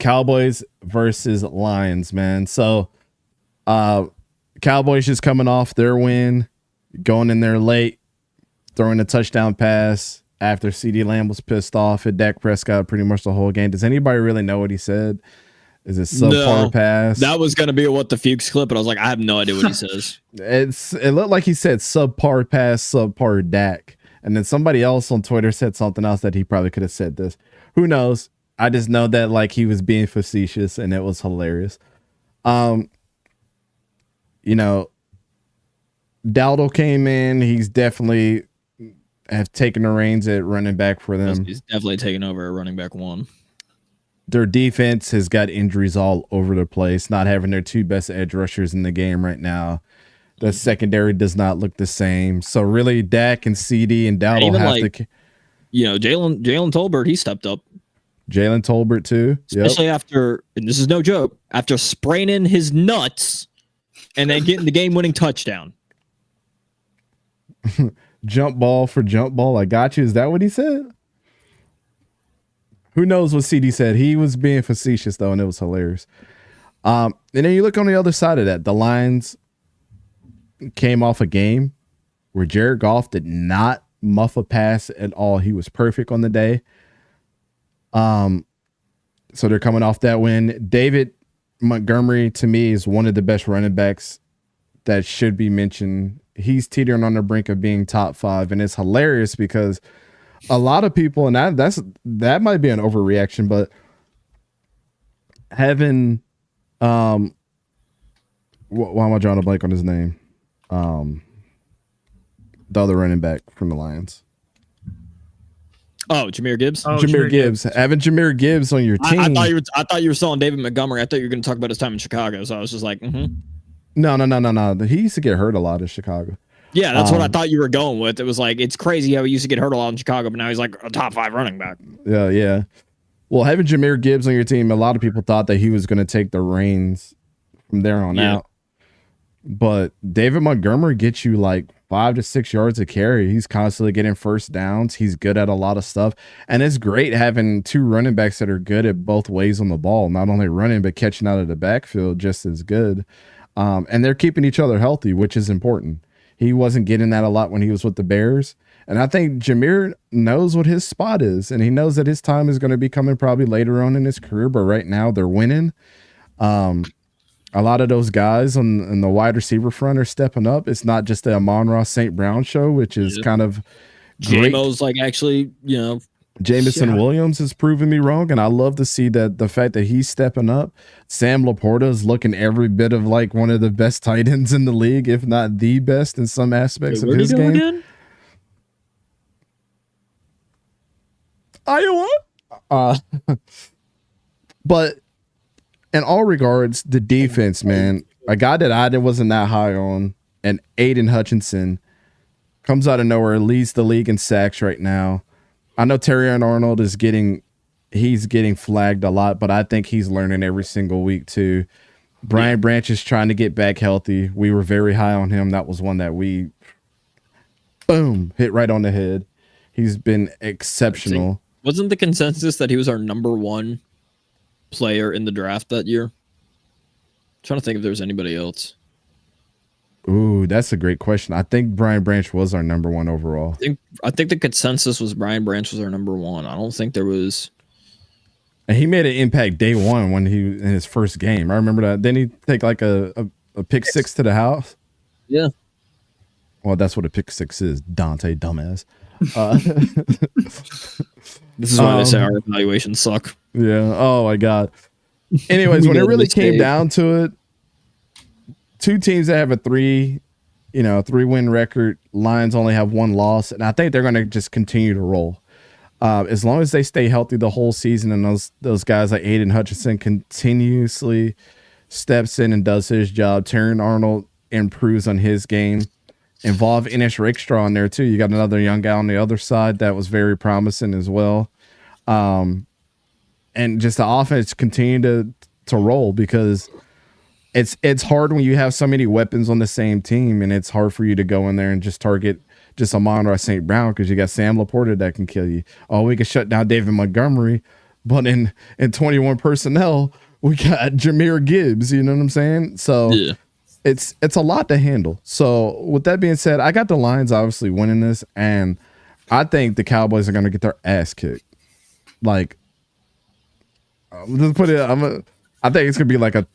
Cowboys versus Lions, man. So Cowboys just coming off their win, going in there late, throwing a touchdown pass after CeeDee Lamb was pissed off at Dak Prescott pretty much the whole game. Does anybody really know what he said? Is it subpar pass? That was going to be a What the Fuchs clip, but I was like, I have no idea what he says. It looked like he said subpar pass, subpar Dak. And then somebody else on Twitter said something else that he probably could have said this. Who knows? I just know that like he was being facetious and it was hilarious. You know, Dowdle came in. He's definitely have taken the reins at running back for them. He's definitely taken over a running back one. Their defense has got injuries all over the place, not having their two best edge rushers in the game right now. The secondary does not look the same. So really, Dak and CD and Dowdle have to. You know, Jalen Tolbert, he stepped up. Jalen Tolbert too, especially after, and this is no joke, after spraining his nuts and then getting the game-winning touchdown. Jump ball for jump ball. I got you. Is that what he said? Who knows what CD said? He was being facetious though, and it was hilarious. And then you look on the other side of that. The Lions came off a game where Jared Goff did not muff a pass at all. He was perfect on the day. So they're coming off that win. David Montgomery, to me, is one of the best running backs that should be mentioned. He's teetering on the brink of being top 5, and it's hilarious because a lot of people, and that might be an overreaction, but having why am I drawing a blank on his name? The other running back from the Lions. Oh, Jahmyr Gibbs. Jahmyr Gibbs. Having Jahmyr Gibbs on your team. I thought you were selling David Montgomery. I thought you were going to talk about his time in Chicago. So I was just like, No. He used to get hurt a lot in Chicago. Yeah, that's what I thought you were going with. It was like, it's crazy how he used to get hurt a lot in Chicago, but now he's like a top 5 running back. Yeah. Well, having Jahmyr Gibbs on your team, a lot of people thought that he was going to take the reins from there on out. But David Montgomery gets you like 5 to 6 yards a carry. He's constantly getting first downs. He's good at a lot of stuff. And it's great having 2 running backs that are good at both ways on the ball, not only running, but catching out of the backfield just as good. And they're keeping each other healthy, which is important. He wasn't getting that a lot when he was with the Bears. And I think Jahmyr knows what his spot is, and he knows that his time is going to be coming probably later on in his career. But right now they're winning. A lot of those guys on the wide receiver front are stepping up. It's not just the Amon-Ra St. Brown show, which is kind of great. JMO's like actually, you know, Jameson Williams has proven me wrong, and I love to see that the fact that he's stepping up. Sam Laporta is looking every bit of like one of the best tight ends in the league, if not the best in some aspects of his game. Again? Iowa. But in all regards, the defense, man, a guy that I wasn't that high on, and Aiden Hutchinson comes out of nowhere, leads the league in sacks right now. I know Terrion Arnold is getting flagged a lot, but I think he's learning every single week too. Brian Branch is trying to get back healthy. We were very high on him. That was one that we, boom, hit right on the head. He's been exceptional. Wasn't the consensus that he was our number 1 player in the draft that year? I'm trying to think if there was anybody else. Ooh, that's a great question. I think Brian Branch was our number 1 overall. I think the consensus was Brian Branch was our number 1. I don't think there was. And he made an impact day 1 when he in his first game. I remember that. Didn't he take like a pick 6 to the house? Yeah. Well, that's what a pick 6 is, Dante, dumbass. This is why they say our evaluations suck. Yeah. Oh my God. Anyways, when it really came down to it, 2 teams that have a 3-win record. Lions only have 1 loss, and I think they're going to just continue to roll. As long as they stay healthy the whole season, and those guys like Aiden Hutchinson continuously steps in and does his job. Terrion Arnold improves on his game. Involve Inish Rakestraw in there too. You got another young guy on the other side that was very promising as well. And just the offense continue to roll, because it's hard when you have so many weapons on the same team, and it's hard for you to go in there and just target Amon-Ra St. Brown, because you got Sam Laporta that can kill you. Oh, we can shut down David Montgomery, but in 21 personnel, we got Jahmyr Gibbs. You know what I'm saying? So Yeah. it's a lot to handle. So with that being said, I got the Lions obviously winning this, and I think the Cowboys are going to get their ass kicked. Like, just put it. I think it's gonna be like a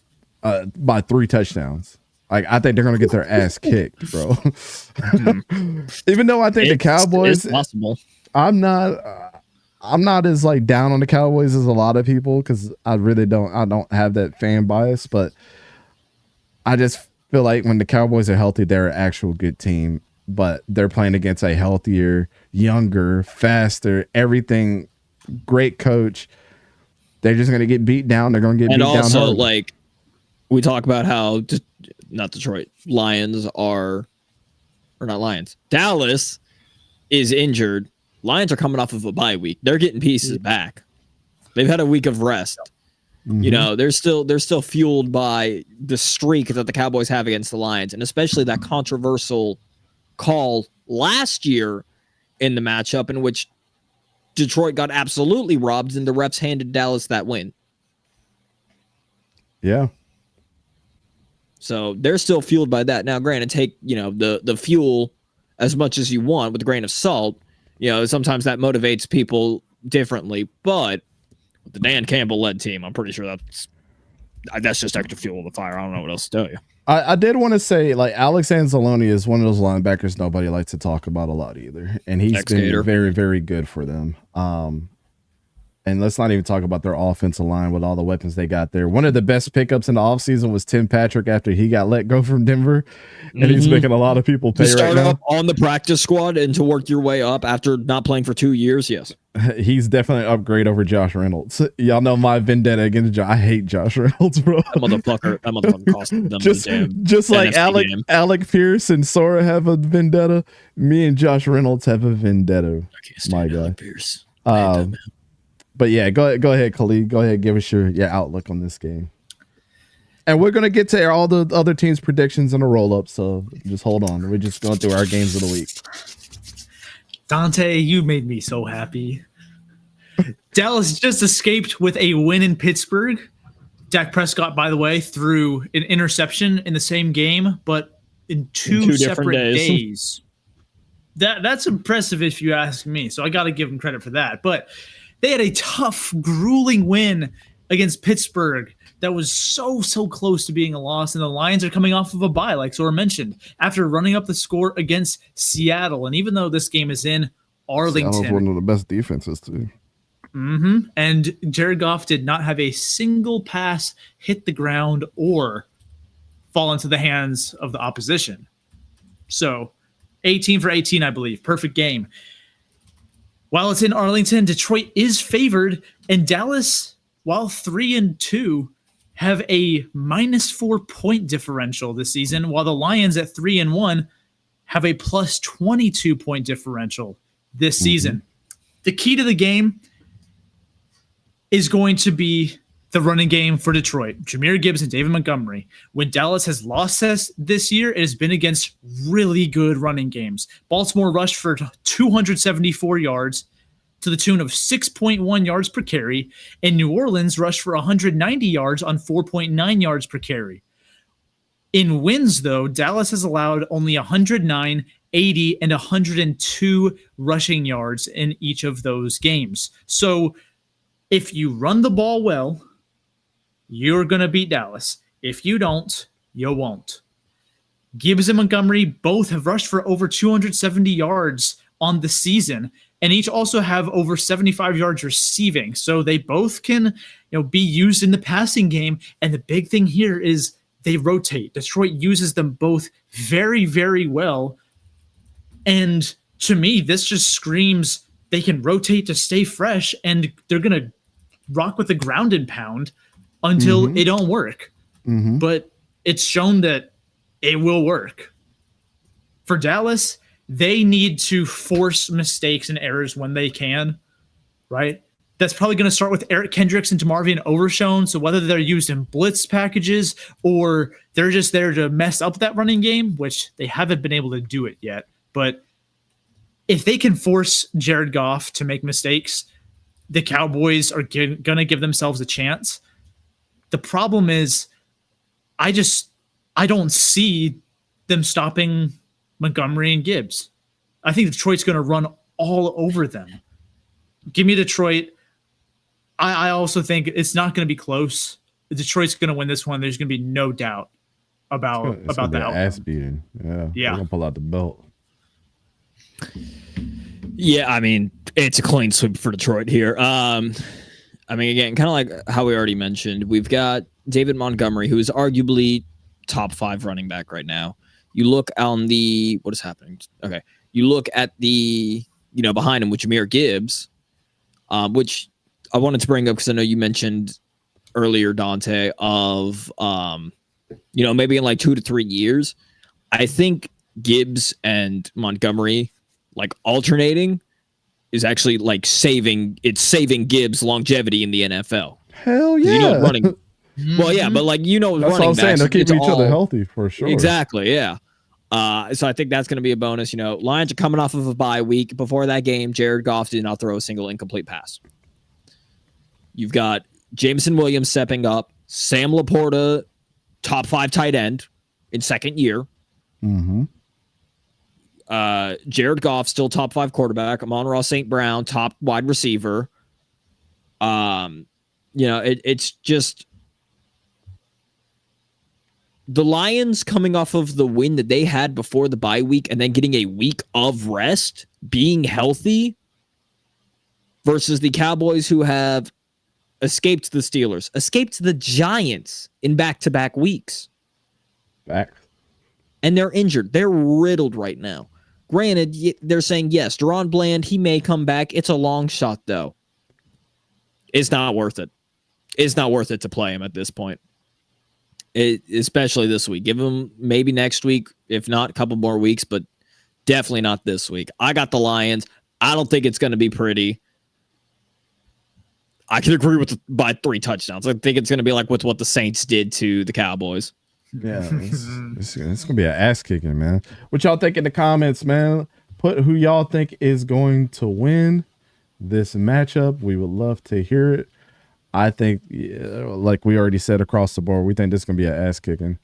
by 3 touchdowns. Like, I think they're gonna get their ass kicked, bro. Even though I think the Cowboys, it's possible. I'm not as like down on the Cowboys as a lot of people, because I don't have that fan bias, but I just feel like when the Cowboys are healthy, they're an actual good team, but they're playing against a healthier, younger, faster, everything, great coach. They're just going to get beat down. They're going to get beat down. And also, like, we talk about how, not Detroit, Lions are, or not Lions, Dallas is injured. Lions are coming off of a bye week. They're getting pieces back. They've had a week of rest. Mm-hmm. You know, they're still fueled by the streak that the Cowboys have against the Lions, and especially that controversial call last year in the matchup in which Detroit got absolutely robbed, and the refs handed Dallas that win. Yeah. So they're still fueled by that. Now, granted, take, you know, the fuel as much as you want with a grain of salt. You know, sometimes that motivates people differently, but with the Dan Campbell led team, I'm pretty sure that's just extra fuel to the fire. I don't know what else to tell you. I did want to say, like, Alex Anzalone is one of those linebackers nobody likes to talk about a lot either, and he's been very, very good for them. And let's not even talk about their offensive line with all the weapons they got there. One of the best pickups in the offseason was Tim Patrick after he got let go from Denver, and he's making a lot of people pay right now. Start up on the practice squad and to work your way up after not playing for 2 years, yes. He's definitely an upgrade over Josh Reynolds. Y'all know my vendetta against Josh. I hate Josh Reynolds, bro. That motherfucker cost them just like Alec Pierce and Sora have a vendetta, me and Josh Reynolds have a vendetta. I can't stand my guy. Alec Pierce. But yeah, go ahead, Khalid. Go ahead, give us your outlook on this game. And we're going to get to all the other teams' predictions in a roll-up, so just hold on. We're just going through our games of the week. Dante, you made me so happy. Dallas just escaped with a win in Pittsburgh. Dak Prescott, by the way, threw an interception in the same game, but in two separate days. That's impressive if you ask me, so I got to give him credit for that. But they had a tough, grueling win against Pittsburgh that was so close to being a loss, and the Lions are coming off of a bye, like Sora mentioned, after running up the score against Seattle. And even though this game is in Arlington, Seattle's one of the best defenses too. And Jared Goff did not have a single pass hit the ground or fall into the hands of the opposition. So 18 for 18, I believe. Perfect game. While it's in Arlington, Detroit is favored, and Dallas, while 3-2, have a -4 point differential this season, while the Lions at 3-1 have a +22 point differential this season. The key to the game is going to be the running game for Detroit. Jahmyr Gibbs and David Montgomery. When Dallas has lost this year, it has been against really good running games. Baltimore rushed for 274 yards to the tune of 6.1 yards per carry, and New Orleans rushed for 190 yards on 4.9 yards per carry. In wins, though, Dallas has allowed only 109, 80, and 102 rushing yards in each of those games. So if you run the ball well, you're going to beat Dallas. If you don't, you won't. Gibbs and Montgomery both have rushed for over 270 yards on the season, and each also have over 75 yards receiving. So they both can, be used in the passing game. And the big thing here is they rotate. Detroit uses them both very, very well. And to me, this just screams they can rotate to stay fresh, and they're going to rock with the ground and pound until it don't work. But it's shown that it will work. For Dallas, they need to force mistakes and errors when they can, right? That's probably going to start with Eric Kendricks and DeMarvion Overshown. So whether they're used in blitz packages or they're just there to mess up that running game, which they haven't been able to do it yet. But if they can force Jared Goff to make mistakes, the Cowboys are going to give themselves a chance. The problem is, I don't see them stopping Montgomery and Gibbs. I think Detroit's going to run all over them. Give me Detroit. I also think it's not going to be close. Detroit's going to win this one. There's going to be no doubt about It's gonna the be an outcome. ass beating. Yeah. Yeah. They're gonna pull out the belt. Yeah, I mean, it's a clean sweep for Detroit here. I mean, again, kind of like how we already mentioned, we've got David Montgomery, who is arguably top 5 running back right now. You look on the what is happening? Okay, you look at the behind him with Jahmyr Gibbs, which I wanted to bring up because I know you mentioned earlier, Dante, of maybe in like 2 to 3 years, I think Gibbs and Montgomery like alternating is actually like saving Gibbs' longevity in the NFL. Hell yeah. Running. Well, yeah, but like that's running what I'm saying. backs, They're keeping each other all- healthy for sure. Exactly, yeah. So I think that's going to be a bonus. Lions are coming off of a bye week. Before that game, Jared Goff did not throw a single incomplete pass. You've got Jameson Williams stepping up, Sam Laporta, top 5 tight end in second year. Mm-hmm. Jared Goff, still top 5 quarterback. Amon-Ra St. Brown, top wide receiver. It's just the Lions coming off of the win that they had before the bye week and then getting a week of rest, being healthy, versus the Cowboys who have escaped the Steelers, escaped the Giants in back-to-back weeks. Back. And they're injured. They're riddled right now. Granted, they're saying, yes, Deron Bland, he may come back. It's a long shot, though. It's not worth it. It's not worth it to play him at this point, especially this week. Give him maybe next week, if not a couple more weeks, but definitely not this week. I got the Lions. I don't think it's going to be pretty. I can agree with by 3 touchdowns. I think it's going to be like with what the Saints did to the Cowboys. Yeah, it's gonna be an ass kicking, man. What y'all think in the comments, man? Put who y'all think is going to win this matchup. We would love to hear it. I think, like we already said across the board, we think this is gonna be an ass kicking.